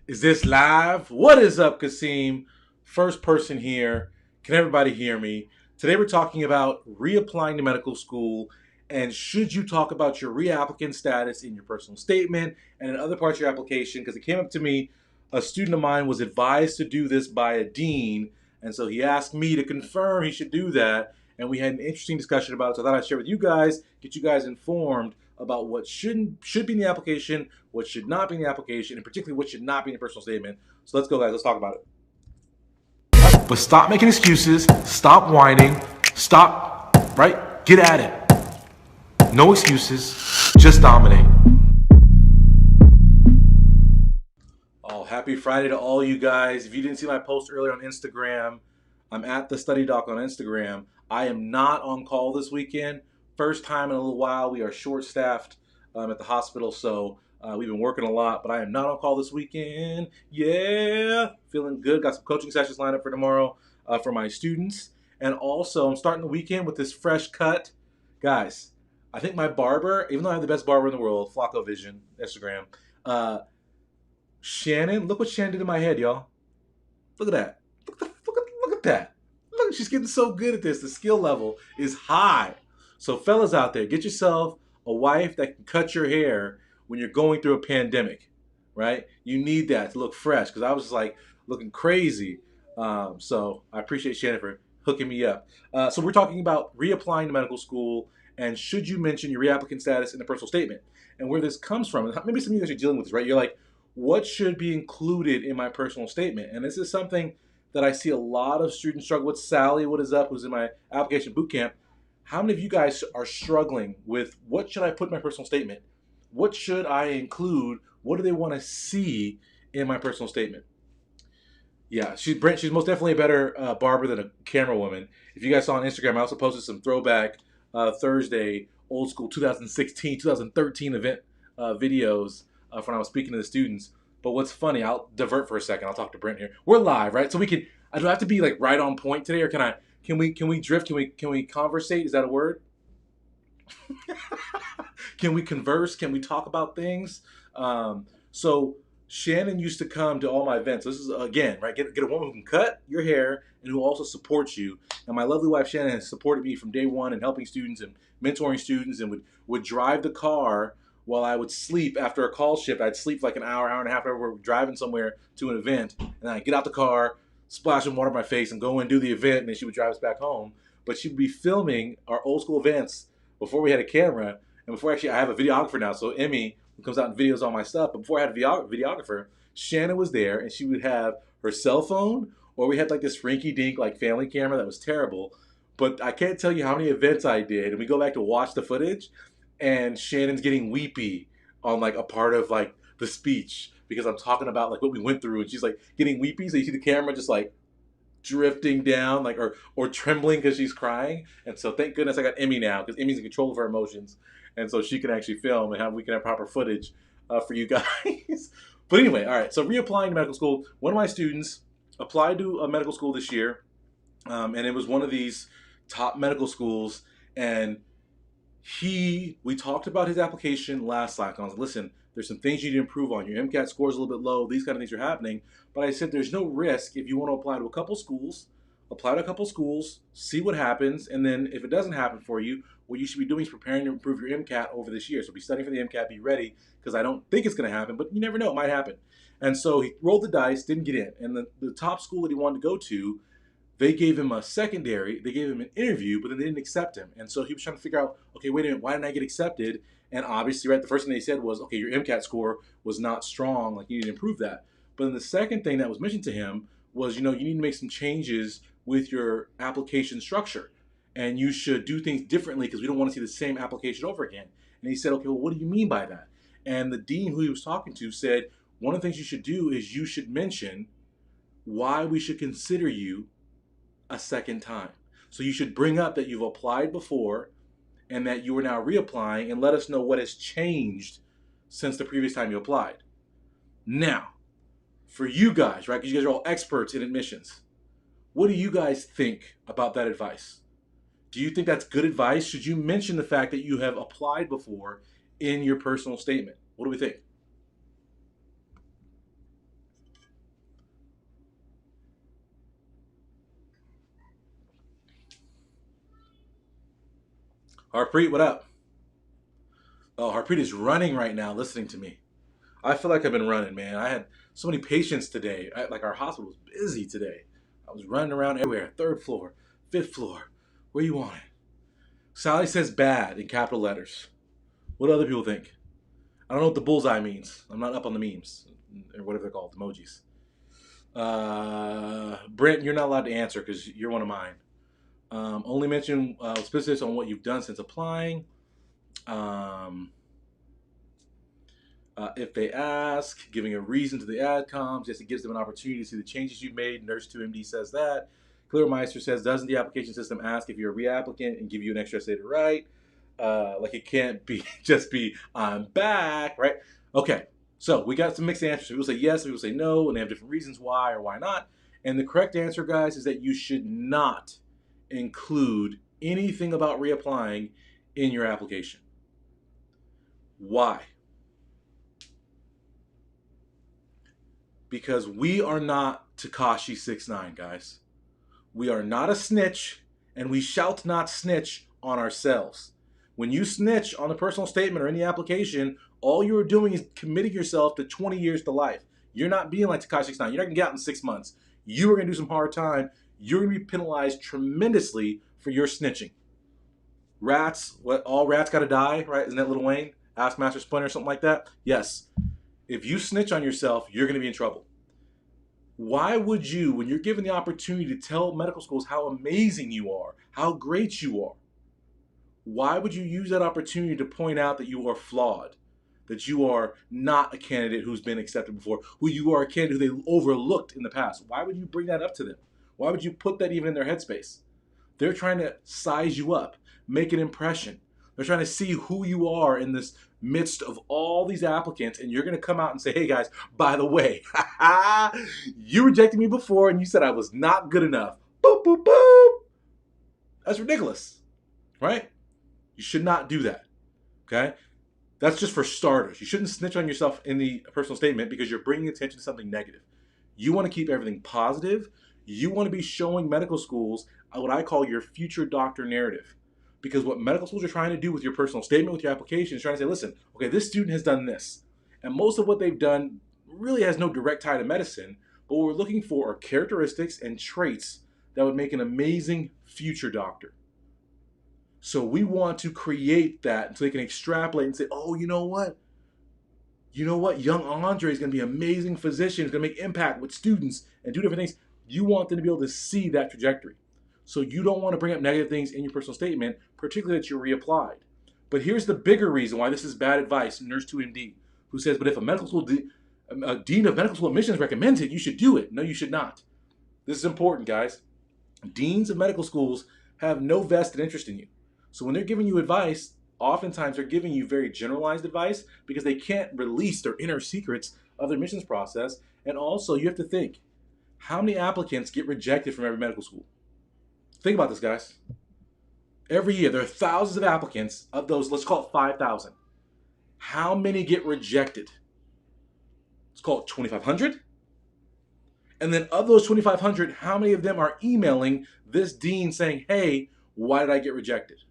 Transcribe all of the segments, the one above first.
Is this live? What is up, Kasim? First person here. Can everybody hear me? Today we're talking about reapplying to medical school and should you talk about your reapplicant status in your personal statement and in other parts of your application, because it came up to me, a student of mine was advised to do this by a dean, and so he asked me to confirm he should do that, and we had an interesting discussion about it, so I thought I'd share with you guys, get you guys informed about what should be in the application, what should not be in the application, and particularly what should not be in the personal statement. So let's go, guys. Let's talk about it. But stop making excuses. Stop whining. Stop, right? Get at it. No excuses. Just dominate. Oh, happy Friday to all you guys. If you didn't see my post earlier on Instagram, I'm at the study doc on Instagram. I am not on call this weekend. First time in a little while. We are short staffed at the hospital, so we've been working a lot, but I am not on call this weekend. Yeah, feeling good. Got some coaching sessions lined up for tomorrow for my students. And also, I'm starting the weekend with this fresh cut. Guys, I think my barber, even though I have the best barber in the world, Flacco Vision, Instagram, uh, Shannon, look what Shannon did to my head, y'all. Look at that. Look at that. Look, she's getting so good at this. The skill level is high. So, fellas out there, get yourself a wife that can cut your hair when you're going through a pandemic, right? You need that to look fresh, because I was just like looking crazy. So, I appreciate Shannon for hooking me up. So, we're talking about reapplying to medical school and should you mention your reapplicant status in the personal statement, and where this comes from. And maybe some of you guys are dealing with this, right? You're like, what should be included in my personal statement? And this is something that I see a lot of students struggle with. Sally, what is up, who's in my application boot camp. How many of you guys are struggling with what should I put in my personal statement? What should I include? What do they want to see in my personal statement? Yeah, she's most definitely a better barber than a camera woman. If you guys saw on Instagram, I also posted some throwback Thursday, old school 2016, 2013 event videos from when I was speaking to the students. But what's funny, I'll divert for a second. I'll talk to Brent here. We're live, right? So we can. I don't have to be like right on point today, or can I? Can we drift? Can we conversate? Is that a word? Can we converse? Can we talk about things? So Shannon used to come to all my events. This is again, right? Get a woman who can cut your hair and who also supports you. And my lovely wife Shannon has supported me from day one in helping students and mentoring students, and would drive the car while I would sleep after a call shift. I'd sleep like an hour and a half. We're driving somewhere to an event, and then I'd get out the car, splash some water on my face, and go and do the event. And then she would drive us back home. But she would be filming our old school events before we had a camera, and before actually I have a videographer now. So Emmy, who comes out and videos all my stuff. But before I had a videographer, Shannon was there, and she would have her cell phone, or we had like this rinky-dink like family camera that was terrible. But I can't tell you how many events I did, and we go back to watch the footage, and Shannon's getting weepy on like a part of like the speech because I'm talking about like what we went through, and she's like getting weepy. So you see the camera just like drifting down, like or trembling because she's crying. And so thank goodness I got Emmy now, because Emmy's in control of her emotions, and so she can actually film and we can have proper footage for you guys. But anyway, all right. So reapplying to medical school. One of my students applied to a medical school this year, and it was one of these top medical schools. And we talked about his application last Slack. I was like, listen, there's some things you need to improve on. Your MCAT score is a little bit low. These kind of things are happening. But I said there's no risk if you want to apply to a couple schools. Apply to a couple schools, see what happens, and then if it doesn't happen for you, what you should be doing is preparing to improve your MCAT over this year. So be studying for the MCAT, be ready, because I don't think it's going to happen, but you never know, it might happen. And so he rolled the dice, didn't get in. And the top school that he wanted to go to, they gave him a secondary, they gave him an interview, but then they didn't accept him. And so he was trying to figure out, okay, wait a minute, why didn't I get accepted? And obviously, right, the first thing they said was, okay, your MCAT score was not strong, like you need to improve that. But then the second thing that was mentioned to him was, you need to make some changes with your application structure. And you should do things differently because we don't want to see the same application over again. And he said, okay, well, what do you mean by that? And the dean who he was talking to said, one of the things you should do is you should mention why we should consider you a second time. So you should bring up that you've applied before and that you are now reapplying, and let us know what has changed since the previous time you applied. Now, for you guys, right, because you guys are all experts in admissions, what do you guys think about that advice? Do you think that's good advice? Should you mention the fact that you have applied before in your personal statement? What do we think? Harpreet, what up? Oh, Harpreet is running right now listening to me. I feel like I've been running, man. I had so many patients today. Like our hospital was busy today. I was running around everywhere. Third floor, fifth floor. Where you want it? Sally says bad in capital letters. What do other people think? I don't know what the bullseye means. I'm not up on the memes or whatever they're called, emojis. Brent, you're not allowed to answer because you're one of mine. Only mention specifics on what you've done since applying. If they ask, giving a reason to the adcoms, just it gives them an opportunity to see the changes you've made. Nurse 2MD says that. Clearmeister says, doesn't the application system ask if you're a reapplicant and give you an extra essay to write? Like it can't be just be I'm back, right? Okay, so we got some mixed answers. People say yes, people say no, and they have different reasons why or why not. And the correct answer, guys, is that you should not include anything about reapplying in your application. Why? Because we are not Tekashi 69, guys. We are not a snitch, and we shall not snitch on ourselves. When you snitch on the personal statement or any application, all you are doing is committing yourself to 20 years to life. You're not being like Tekashi 69. You're not going to get out in 6 months. You are going to do some hard time. You're going to be penalized tremendously for your snitching. Rats, what? All rats got to die, right? Isn't that Lil Wayne? Ask Master Splinter or something like that? Yes. If you snitch on yourself, you're going to be in trouble. Why would you, when you're given the opportunity to tell medical schools how amazing you are, how great you are, why would you use that opportunity to point out that you are flawed, that you are not a candidate who's been accepted before, who you are a candidate who they overlooked in the past? Why would you bring that up to them? Why would you put that even in their headspace? They're trying to size you up, make an impression. They're trying to see who you are in this midst of all these applicants, and you're going to come out and say, hey guys, by the way, you rejected me before and you said I was not good enough. Boop, boop, boop. That's ridiculous, right? You should not do that, okay? That's just for starters. You shouldn't snitch on yourself in the personal statement because you're bringing attention to something negative. You want to keep everything positive. You want to be showing medical schools what I call your future doctor narrative. Because what medical schools are trying to do with your personal statement, with your application, is trying to say, listen, okay, this student has done this. And most of what they've done really has no direct tie to medicine, but what we're looking for are characteristics and traits that would make an amazing future doctor. So we want to create that so they can extrapolate and say, oh, you know what? You know what? Young Andre is going to be an amazing physician. He's going to make impact with students and do different things. You want them to be able to see that trajectory. So you don't want to bring up negative things in your personal statement, particularly that you reapplied. But here's the bigger reason why this is bad advice, Nurse 2MD, who says, but if a medical school a dean of medical school admissions recommends it, you should do it. No, you should not. This is important, guys. Deans of medical schools have no vested interest in you. So when they're giving you advice, oftentimes they're giving you very generalized advice because they can't release their inner secrets of their admissions process. And also, you have to think, how many applicants get rejected from every medical school? Think about this, guys. Every year, there are thousands of applicants. Of those, let's call it 5,000. How many get rejected? Let's call it 2,500. And then of those 2,500, how many of them are emailing this dean saying, hey, why did I get rejected?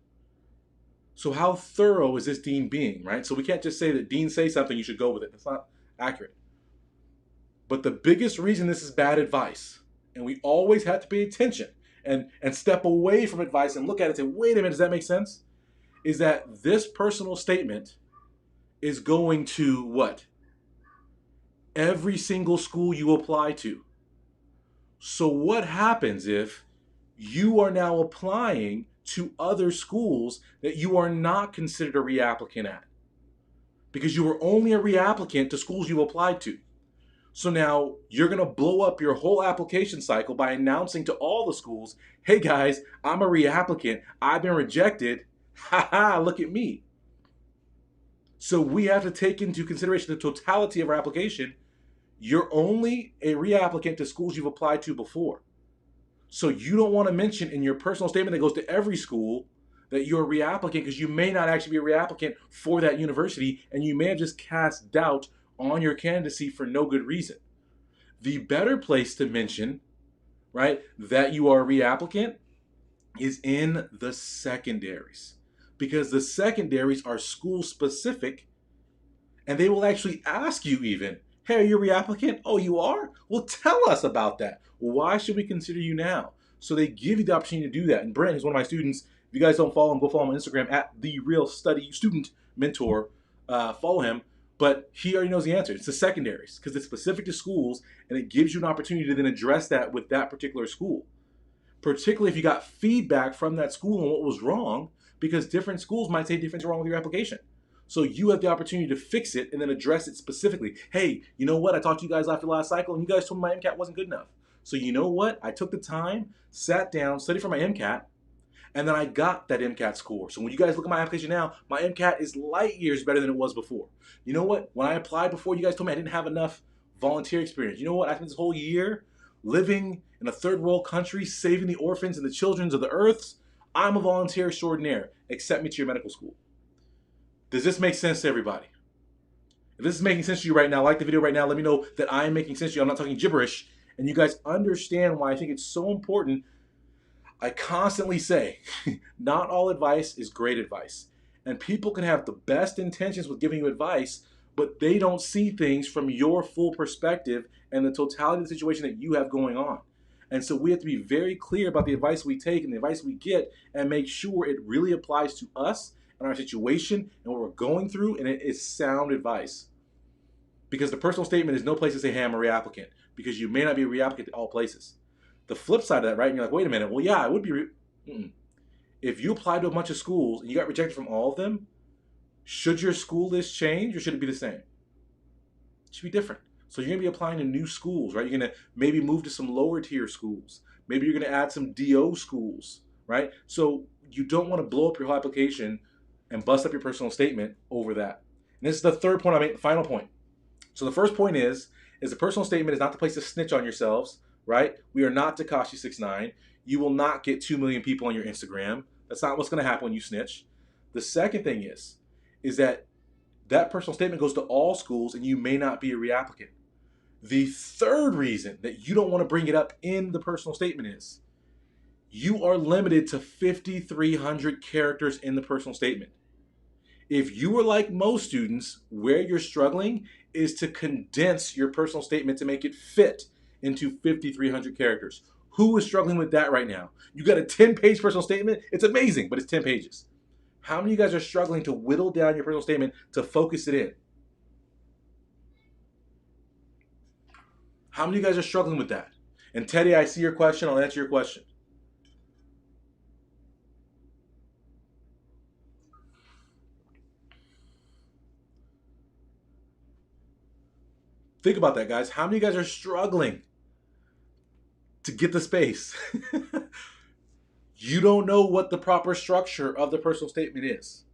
So how thorough is this dean being, right? So we can't just say that deans say something, you should go with it. That's not accurate. But the biggest reason this is bad advice, and we always have to pay attention, and step away from advice and look at it and say, wait a minute, does that make sense? Is that this personal statement is going to what? Every single school you apply to. So what happens if you are now applying to other schools that you are not considered a reapplicant at? Because you were only a reapplicant to schools you applied to. So now you're going to blow up your whole application cycle by announcing to all the schools, hey guys, I'm a reapplicant. I've been rejected. Ha ha, look at me. So we have to take into consideration the totality of our application. You're only a reapplicant to schools you've applied to before. So you don't want to mention in your personal statement that goes to every school that you're a reapplicant because you may not actually be a reapplicant for that university and you may have just cast doubt on your candidacy for no good reason. The better place to mention, right, that you are a reapplicant is in the secondaries. because the secondaries are school specific, and they will actually ask you even, hey, are you a reapplicant? Oh, you are? Well, tell us about that. Why should we consider you now? So they give you the opportunity to do that. And Brent, who's one of my students, if you guys don't follow him, go follow him on Instagram at the Real Study Student Mentor. Follow him. But he already knows the answer. It's the secondaries because it's specific to schools, and it gives you an opportunity to then address that with that particular school. Particularly if you got feedback from that school on what was wrong, because different schools might say different things wrong with your application. So you have the opportunity to fix it and then address it specifically. Hey, you know what? I talked to you guys after the last cycle, and you guys told me my MCAT wasn't good enough. So you know what? I took the time, sat down, studied for my MCAT, and then I got that MCAT score. So when you guys look at my application now, my MCAT is light years better than it was before. You know what? When I applied before, you guys told me I didn't have enough volunteer experience. You know what? I spent this whole year living in a third world country, saving the orphans and the children of the earth. I'm a volunteer extraordinaire. Accept me to your medical school. Does this make sense to everybody? If this is making sense to you right now, like the video right now, let me know that I am making sense to you. I'm not talking gibberish, and you guys understand why I think it's so important. I constantly say, not all advice is great advice. And people can have the best intentions with giving you advice, but they don't see things from your full perspective and the totality of the situation that you have going on. And so we have to be very clear about the advice we take and the advice we get and make sure it really applies to us and our situation and what we're going through, and it is sound advice. Because the personal statement is no place to say, hey, I'm a reapplicant, because you may not be a reapplicant at all places. The flip side of that, right? And you're like, wait a minute. Well, yeah, I would be. If you applied to a bunch of schools and you got rejected from all of them, should your school list change or should it be the same? It should be different. So you're going to be applying to new schools, right? You're going to maybe move to some lower tier schools. Maybe you're going to add some DO schools, right? So you don't want to blow up your whole application and bust up your personal statement over that. And this is the third point I made, the final point. So the first point is the personal statement is not the place to snitch on yourselves, right? We are not Tekashi69. You will not get 2 million people on your Instagram. That's not what's going to happen when you snitch. The second thing is that personal statement goes to all schools and you may not be a reapplicant. The third reason that you don't want to bring it up in the personal statement is you are limited to 5,300 characters in the personal statement. If you are like most students, where you're struggling is to condense your personal statement to make it fit into 5,300 characters. Who is struggling with that right now? You got a 10-page personal statement? It's amazing, but it's 10 pages. How many of you guys are struggling to whittle down your personal statement to focus it in? How many of you guys are struggling with that? And Teddy, I see your question. I'll answer your question. Think about that, guys. How many of you guys are struggling to get the space? You don't know what the proper structure of the personal statement is,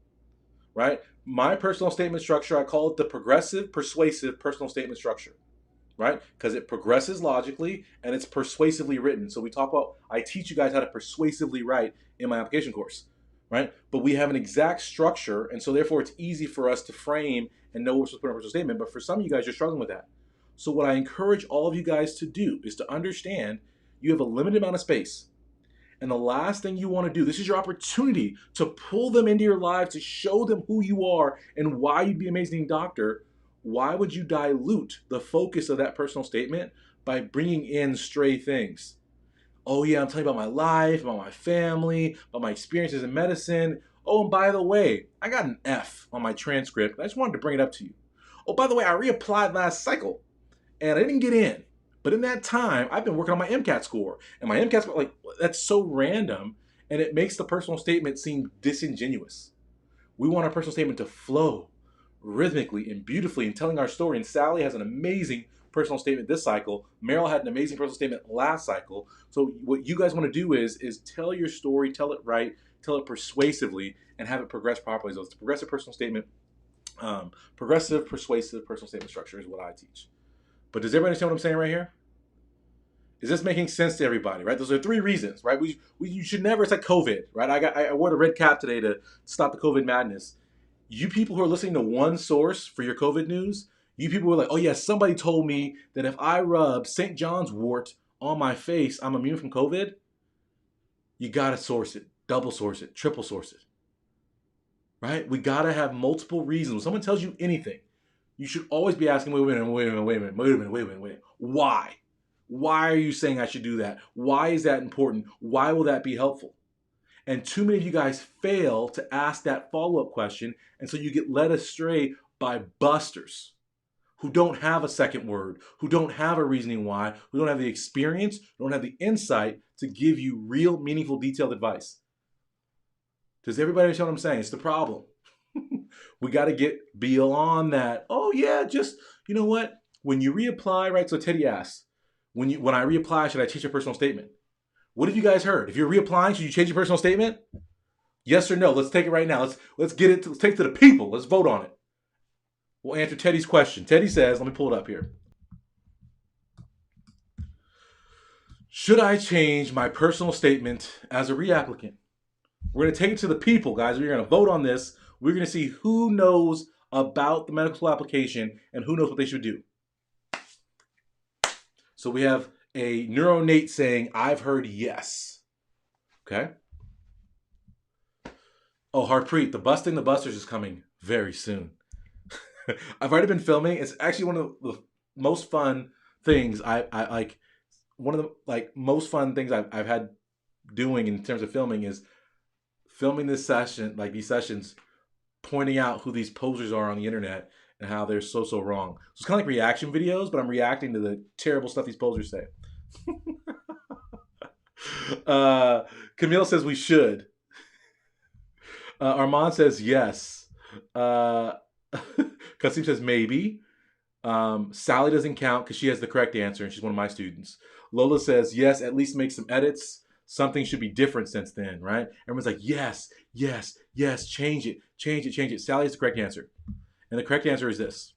right? My personal statement structure, I call it the progressive, persuasive personal statement structure, right? Because it progresses logically and it's persuasively written. So I teach you guys how to persuasively write in my application course, right? But we have an exact structure, and so therefore it's easy for us to frame and know what we're supposed to put in a personal statement. But for some of you guys, you're struggling with that. So what I encourage all of you guys to do is to understand you have a limited amount of space. And the last thing you want to do, this is your opportunity to pull them into your lives, to show them who you are and why you'd be an amazing doctor. Why would you dilute the focus of that personal statement by bringing in stray things? Oh yeah, I'm telling you about my life, about my family, about my experiences in medicine. Oh, and by the way, I got an F on my transcript. I just wanted to bring it up to you. Oh, by the way, I reapplied last cycle and I didn't get in. But in that time, I've been working on my MCAT score. And my MCAT score, like, that's so random. And it makes the personal statement seem disingenuous. We want our personal statement to flow rhythmically and beautifully in telling our story. And Sally has an amazing personal statement this cycle. Meryl had an amazing personal statement last cycle. So what you guys want to do is tell your story, tell it right, tell it persuasively, and have it progress properly. So it's a progressive personal statement. Progressive, persuasive personal statement structure is what I teach. But does everybody understand what I'm saying right here? Is this making sense to everybody, right? Those are 3 reasons, right? You should never, it's like COVID, right? I wore the red cap today to stop the COVID madness. You people who are listening to one source for your COVID news, you people who are like, oh yeah, somebody told me that if I rub St. John's wort on my face, I'm immune from COVID. You gotta source it, double source it, triple source it. right? We gotta have multiple reasons. When someone tells you anything, you should always be asking, wait a minute, wait a minute, wait a minute, wait a minute, wait a minute, wait a minute. Why? Why are you saying I should do that? Why is that important? Why will that be helpful? And too many of you guys fail to ask that follow-up question, and so you get led astray by busters who don't have a second word, who don't have a reasoning why, who don't have the experience, don't have the insight to give you real, meaningful, detailed advice. Does everybody understand what I'm saying? It's the problem. We got to get beyond that. Oh yeah, just, you know what? When you reapply, right? So Teddy asked, when I reapply, should I change your personal statement? What have you guys heard? If you're reapplying, should you change your personal statement? Yes or no? Let's take it right now. Let's get it. Let's take it to the people. Let's vote on it. We'll answer Teddy's question. Teddy says, let me pull it up here. Should I change my personal statement as a reapplicant? We're going to take it to the people, guys. We're going to vote on this. We're going to see who knows about the medical school application and who knows what they should do. So we have a Neuronate saying, I've heard yes. Okay. Oh, Harpreet, the Busting the Busters is coming very soon. I've already been filming. It's actually one of the most fun things I like. One of the most fun things I've had doing in terms of filming is filming this session, like these sessions, pointing out who these posers are on the internet and how they're so wrong. So it's kind of like reaction videos, but I'm reacting to the terrible stuff these posers say. Camille says we should. Armand says yes. Kasim says maybe. Sally doesn't count because she has the correct answer and she's one of my students. Lola says yes, at least make some edits. Something should be different since then, right? Everyone's like, yes, yes, yes, change it, change it, change it. Sally has the correct answer. And the correct answer is this.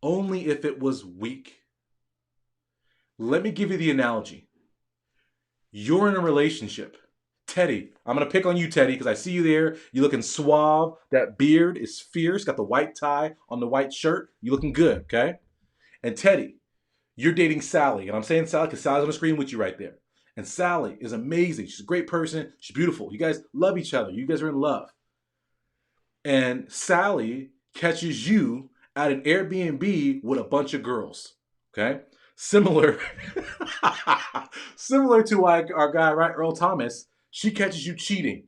Only if it was weak. Let me give you the analogy. You're in a relationship. Teddy, I'm going to pick on you, Teddy, because I see you there. You're looking suave. That beard is fierce. Got the white tie on the white shirt. You're looking good, okay? And Teddy, you're dating Sally. And I'm saying Sally because Sally's on the screen with you right there. And Sally is amazing. She's a great person. She's beautiful. You guys love each other. You guys are in love. And Sally catches you at an Airbnb with a bunch of girls, okay? Similar to our guy, right, Earl Thomas. She catches you cheating.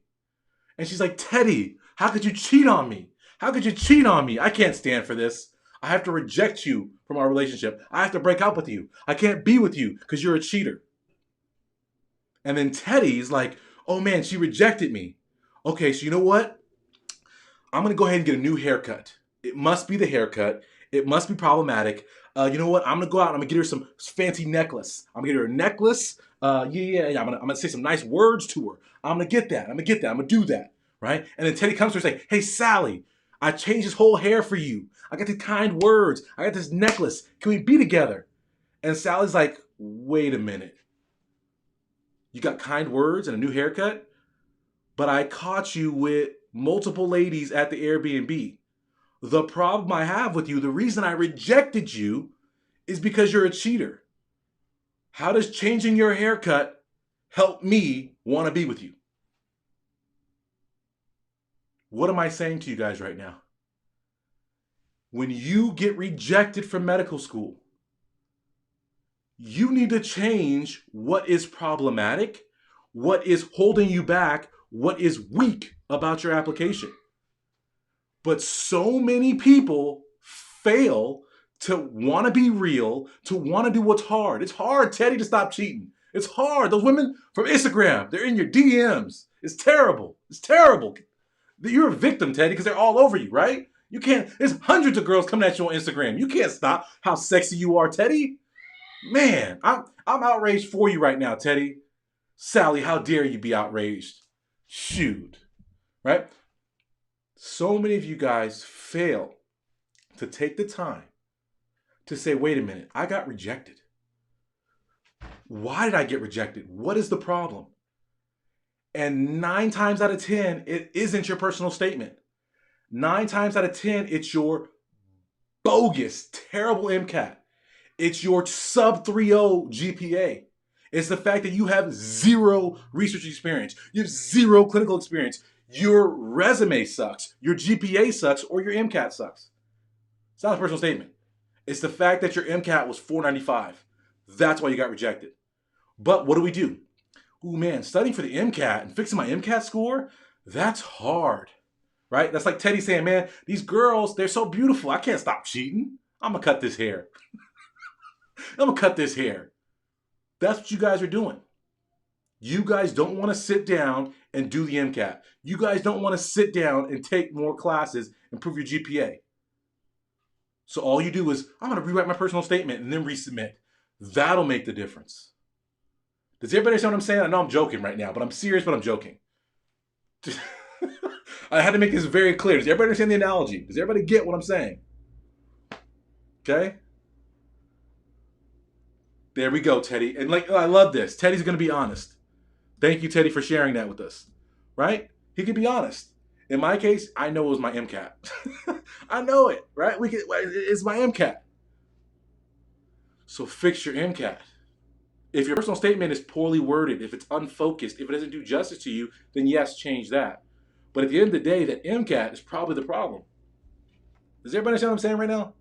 And she's like, Teddy, how could you cheat on me? How could you cheat on me? I can't stand for this. I have to reject you from our relationship. I have to break up with you. I can't be with you because you're a cheater. And then Teddy's like, oh man, she rejected me. Okay, so you know what? I'm going to go ahead and get a new haircut. It must be the haircut. It must be problematic. You know what? I'm going to go out and I'm going to get her some fancy necklace. I'm going to get her a necklace. Yeah. I'm going to say some nice words to her. I'm going to get that. I'm going to do that. Right? And then Teddy comes to her and says, hey, Sally, I changed his whole hair for you. I got the kind words. I got this necklace. Can we be together? And Sally's like, wait a minute. You got kind words and a new haircut? But I caught you with multiple ladies at the Airbnb. The problem I have with you, the reason I rejected you is because you're a cheater. How does changing your haircut help me want to be with you? What am I saying to you guys right now? When you get rejected from medical school, you need to change what is problematic, what is holding you back, what is weak about your application. But so many people fail to want to be real, to want to do what's hard. It's hard, Teddy, to stop cheating. It's hard. Those women from Instagram, they're in your DMs. It's terrible. It's terrible. You're a victim, Teddy, because they're all over you, right? You can't, there's hundreds of girls coming at you on Instagram. You can't stop how sexy you are, Teddy. Man, I'm outraged for you right now, Teddy. Sally, how dare you be outraged? Shoot, right? So many of you guys fail to take the time to say, wait a minute, I got rejected. Why did I get rejected? What is the problem? And 9 times out of 10, it isn't your personal statement. 9 times out of 10, it's your bogus, terrible MCAT. It's your sub 3.0 GPA. It's the fact that you have zero research experience. You have zero clinical experience. Your resume sucks. Your GPA sucks, or your MCAT sucks. It's not a personal statement. It's the fact that your MCAT was 495. That's why you got rejected. But what do? Ooh, man, studying for the MCAT and fixing my MCAT score, that's hard, right? That's like Teddy saying, man, these girls, they're so beautiful. I can't stop cheating. I'm going to cut this hair. I'm going to cut this hair. That's what you guys are doing. You guys don't want to sit down and do the MCAT. You guys don't want to sit down and take more classes, improve your GPA. So all you do is, I'm going to rewrite my personal statement and then resubmit. That'll make the difference. Does everybody understand what I'm saying? I know I'm joking right now, but I'm serious, but I'm joking. I had to make this very clear. Does everybody understand the analogy? Does everybody get what I'm saying? Okay? There we go, Teddy. And like, I love this. Teddy's going to be honest. Thank you, Teddy, for sharing that with us. Right? He can be honest. In my case, I know it was my MCAT. I know it, right? It's my MCAT. So fix your MCAT. If your personal statement is poorly worded, if it's unfocused, if it doesn't do justice to you, then yes, change that. But at the end of the day, that MCAT is probably the problem. Does everybody understand what I'm saying right now?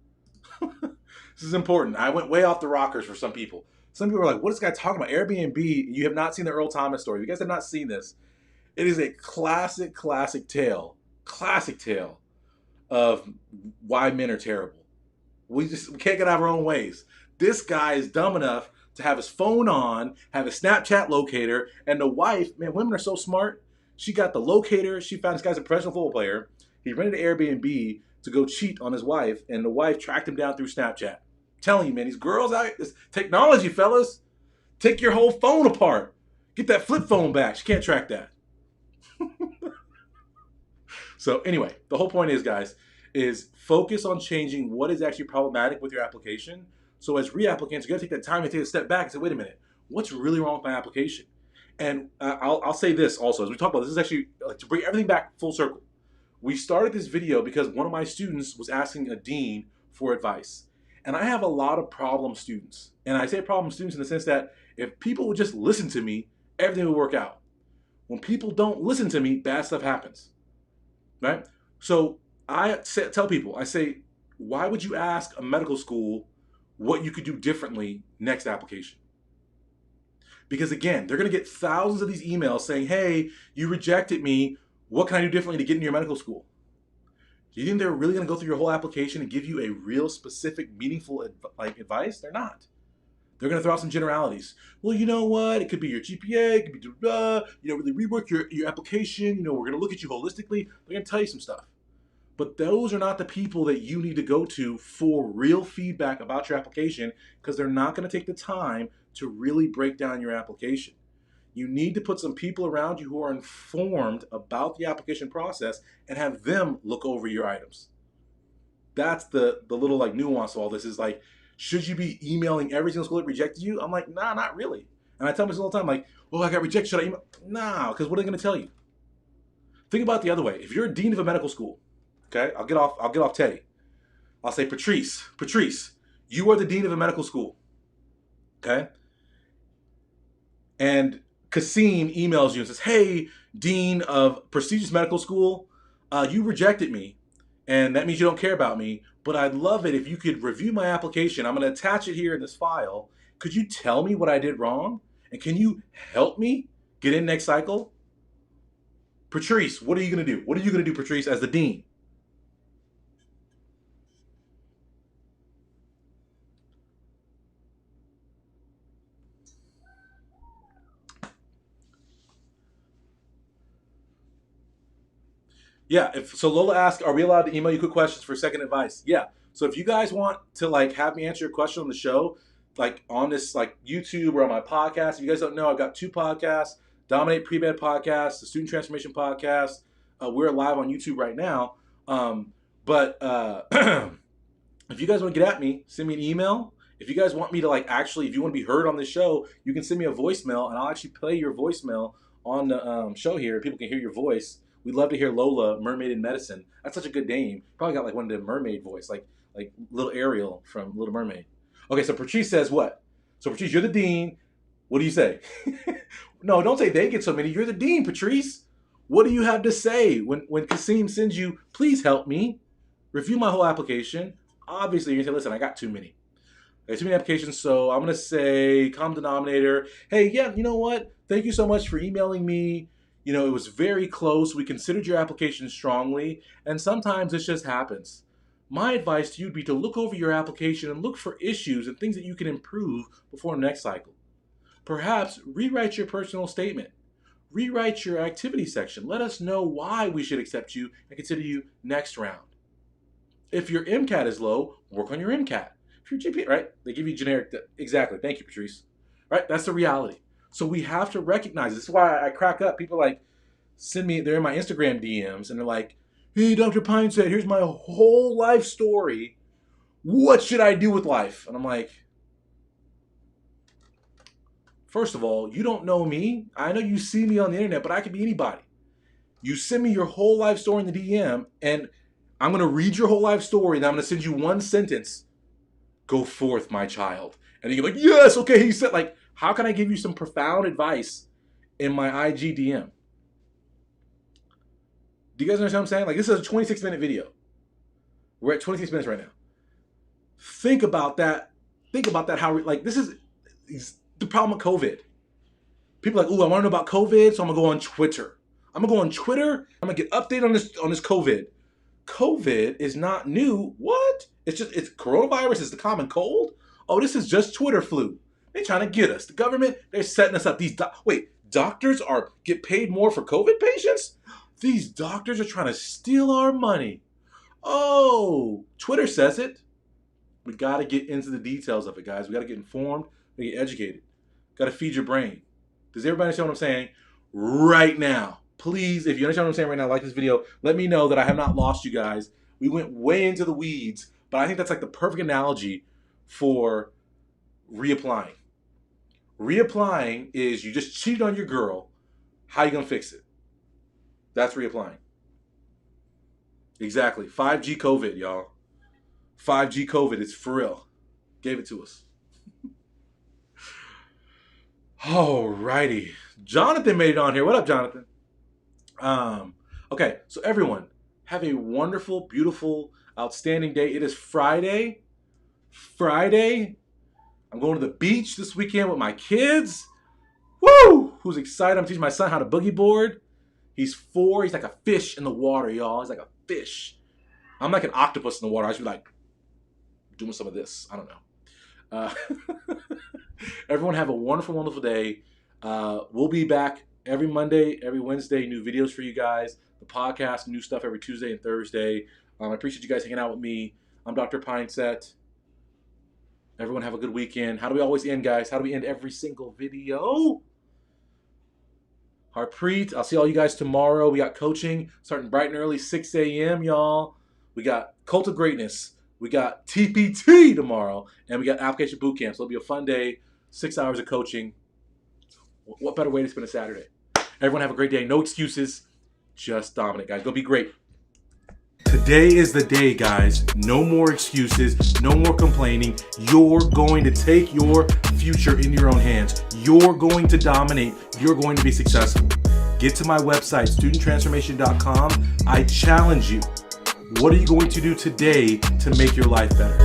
This is important. I went way off the rockers for some people. Some people are like, what is this guy talking about? Airbnb, you have not seen the Earl Thomas story. If you guys have not seen this, it is a classic tale of why men are terrible. We can't get out of our own ways. This guy is dumb enough to have his phone on, have a Snapchat locator, and the wife, man, women are so smart. She got the locator. She found this guy's a professional football player. He rented an Airbnb to go cheat on his wife, and the wife tracked him down through Snapchat. I'm telling you, man, these girls out, this technology, fellas, take your whole phone apart. Get that flip phone back. She can't track that. So anyway, the whole point is, guys, is focus on changing what is actually problematic with your application. So as reapplicants, you got to take that time and take a step back and say, wait a minute, what's really wrong with my application? And I'll say this also, as we talk about this is actually like to bring everything back full circle. We started this video because one of my students was asking a dean for advice. And I have a lot of problem students. And I say problem students in the sense that if people would just listen to me, everything would work out. When people don't listen to me, bad stuff happens. Right? So I tell people, I say, why would you ask a medical school what you could do differently next application? Because again, they're going to get thousands of these emails saying, hey, you rejected me. What can I do differently to get into your medical school? Do you think they're really going to go through your whole application and give you a real specific, meaningful advice? They're not. They're going to throw out some generalities. Well, you know what? It could be your GPA. It could be, really rework your application. We're going to look at you holistically. They're going to tell you some stuff. But those are not the people that you need to go to for real feedback about your application, because they're not going to take the time to really break down your application. You need to put some people around you who are informed about the application process and have them look over your items. That's the little like nuance of all this is like, should you be emailing every single school that rejected you? I'm like, nah, not really. And I tell myself all the time, like, oh, I got rejected. Should I email? Nah, because what are they going to tell you? Think about it the other way. If you're a dean of a medical school, okay, I'll get off Teddy. I'll say, Patrice, you are the dean of a medical school, okay? And Kasim emails you and says, hey, dean of prestigious medical school, you rejected me, and that means you don't care about me, but I'd love it if you could review my application. I'm going to attach it here in this file. Could you tell me what I did wrong? And can you help me get in next cycle? Patrice, what are you going to do? What are you going to do, Patrice, as the dean? Yeah, so Lola asked, are we allowed to email you quick questions for second advice? Yeah. So if you guys want to like have me answer your question on the show, like on this like YouTube or on my podcast, if you guys don't know, I've got two podcasts, Dominate Premed podcast, the Student Transformation podcast. We're live on YouTube right now. But if you guys want to get at me, send me an email. If you guys want me to like actually, if you want to be heard on this show, you can send me a voicemail and I'll actually play your voicemail on the show here. People can hear your voice. We'd love to hear Lola, Mermaid in Medicine. That's such a good name. Probably got like one of the mermaid voice, like little Ariel from Little Mermaid. Okay, so Patrice says what? So Patrice, you're the dean. What do you say? No, don't say they get so many. You're the dean, Patrice. What do you have to say when Kasim sends you, please help me, review my whole application? Obviously, you're going to say, listen, I got too many. I got too many applications, so I'm going to say, common denominator, hey, yeah, you know what? Thank you so much for emailing me. You know, it was very close. We considered your application strongly, and sometimes this just happens. My advice to you would be to look over your application and look for issues and things that you can improve before the next cycle. Perhaps rewrite your personal statement. Rewrite your activity section. Let us know why we should accept you and consider you next round. If your MCAT is low, work on your MCAT. If your GPA, right? They give you generic, exactly. Thank you, Patrice. Right? That's the reality. So we have to recognize, this is why I crack up. People like send me, they're in my Instagram DMs and they're like, hey, Dr. Pinesett, here's my whole life story. What should I do with life? And I'm like, first of all, you don't know me. I know you see me on the internet, but I could be anybody. You send me your whole life story in the DM, and I'm going to read your whole life story, and I'm going to send you one sentence. Go forth, my child. And you're like, yes, okay, he said, like, how can I give you some profound advice in my IG DM? Do you guys understand what I'm saying? Like, this is a 26-minute video. We're at 26 minutes right now. Think about that. Think about that, how, like, this is the problem with COVID. People are like, ooh, I want to know about COVID, so I'm going to go on Twitter. I'm going to go on Twitter. I'm going to get updated on this COVID. COVID is not new. What? It's coronavirus is the common cold? Oh, this is just Twitter flu. They're trying to get us. The government, they're setting us up. Doctors get paid more for COVID patients? These doctors are trying to steal our money. Oh, Twitter says it. We got to get into the details of it, guys. We got to get informed. We get educated. Got to feed your brain. Does everybody understand what I'm saying? Right now. Please, if you understand what I'm saying right now, like this video. Let me know that I have not lost you guys. We went way into the weeds, but I think that's like the perfect analogy for reapplying. Reapplying is you just cheated on your girl. How you going to fix it? That's reapplying. Exactly. 5G COVID, y'all. 5G COVID, it's for real. Gave it to us. Alrighty. Jonathan made it on here. What up, Jonathan? Okay, so everyone, have a wonderful, beautiful, outstanding day. It is Friday. I'm going to the beach this weekend with my kids. Woo! Who's excited? I'm teaching my son how to boogie board. He's 4. He's like a fish in the water, y'all. He's like a fish. I'm like an octopus in the water. I should be like doing some of this. I don't know. Everyone have a wonderful, wonderful day. We'll be back every Monday, every Wednesday, new videos for you guys. The podcast, new stuff every Tuesday and Thursday. I appreciate you guys hanging out with me. I'm Dr. Pinesett. Everyone have a good weekend. How do we always end, guys? How do we end every single video? Harpreet, I'll see all you guys tomorrow. We got coaching starting bright and early, 6 a.m., y'all. We got Cult of Greatness. We got TPT tomorrow. And we got application boot camp. So it'll be a fun day. 6 hours of coaching. What better way to spend a Saturday? Everyone have a great day. No excuses. Just dominate, guys. Go be great. Today is the day, guys. No more excuses. No more complaining. You're going to take your future in your own hands. You're going to dominate. You're going to be successful. Get to my website, studenttransformation.com. I challenge you. What are you going to do today to make your life better?